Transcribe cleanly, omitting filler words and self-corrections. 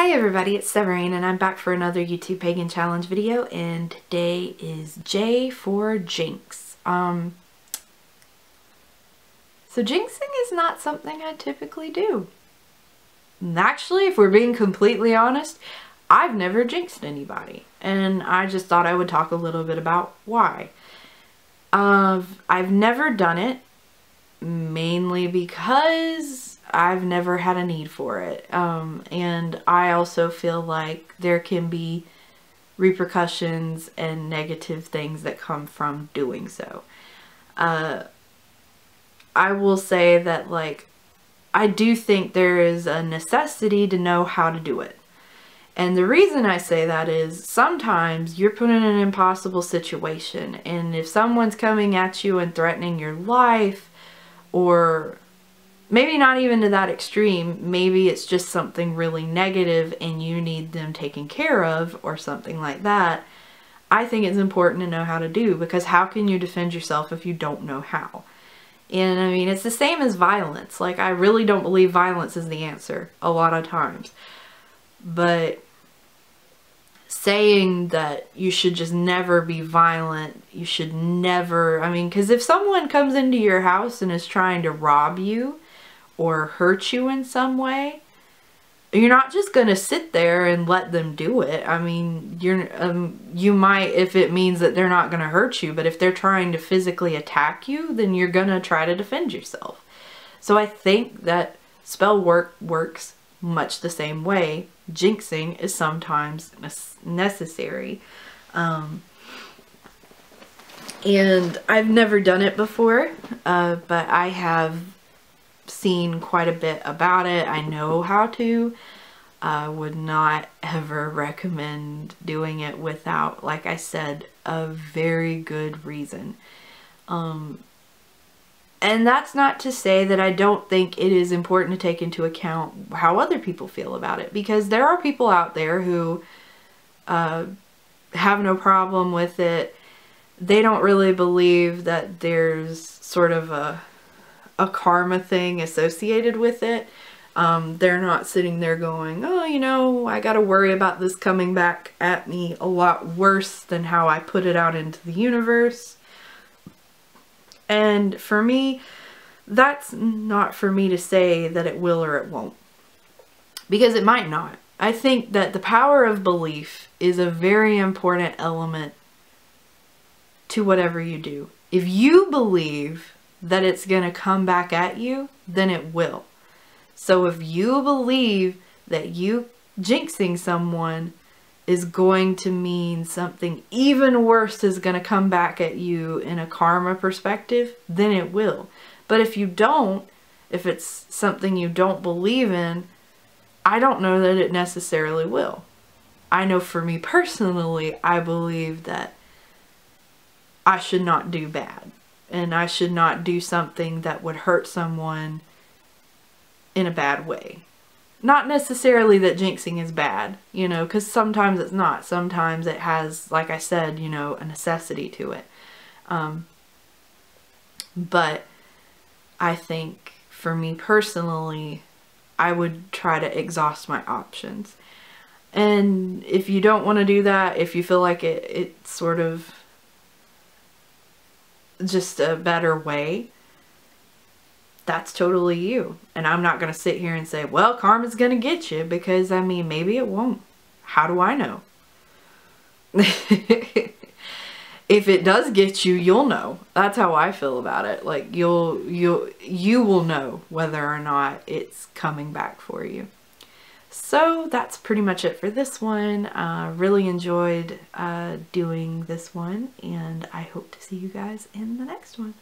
Hi everybody, it's Severine and I'm back for another YouTube Pagan Challenge video, and today is J for Jinx. So jinxing is not something I typically do. And actually, if we're being completely honest, I've never jinxed anybody, and I just thought I would talk a little bit about why. I've never done it, mainly because I've never had a need for it. And I also feel like there can be repercussions and negative things that come from doing so. I will say that, like, I do think there is a necessity to know how to do it. And the reason I say that is sometimes you're put in an impossible situation, and if someone's coming at you and threatening your life, or maybe not even to that extreme, maybe it's just something really negative and you need them taken care of or something like that, I think it's important to know how to do, because how can you defend yourself if you don't know how? And I mean, it's the same as violence. Like, I really don't believe violence is the answer a lot of times. But saying that you should just never be violent, you should never, I mean, because if someone comes into your house and is trying to rob you or hurt you in some way, you're not just gonna sit there and let them do it. I mean, you might, if it means that they're not gonna hurt you, but if they're trying to physically attack you, then you're gonna try to defend yourself. So I think that spell work works much the same way. Jinxing is sometimes necessary. And I've never done it before, but I have seen quite a bit about it. I know how to. I would not ever recommend doing it without, like I said, a very good reason. And that's not to say that I don't think it is important to take into account how other people feel about it, because there are people out there who have no problem with it. They don't really believe that there's sort of a karma thing associated with it. They're not sitting there going, oh, you know, I gotta worry about this coming back at me a lot worse than how I put it out into the universe. And for me, that's not for me to say that it will or it won't, because it might not. I think that the power of belief is a very important element to whatever you do. If you believe that it's going to come back at you, then it will. So if you believe that you jinxing someone is going to mean something even worse is going to come back at you in a karma perspective, then it will. But if you don't, if it's something you don't believe in, I don't know that it necessarily will. I know for me personally, I believe that I should not do bad, and I should not do something that would hurt someone in a bad way. Not necessarily that jinxing is bad, you know, because sometimes it's not. Sometimes it has, like I said, you know, a necessity to it. But I think for me personally, I would try to exhaust my options. And if you don't want to do that, if you feel like it's sort of just a better way, that's totally you. And I'm not going to sit here and say, well, karma's going to get you, because I mean, maybe it won't. How do I know? If it does get you, you'll know. That's how I feel about it. Like, you will know whether or not it's coming back for you. So that's pretty much it for this one. Really enjoyed doing this one, and I hope to see you guys in the next one.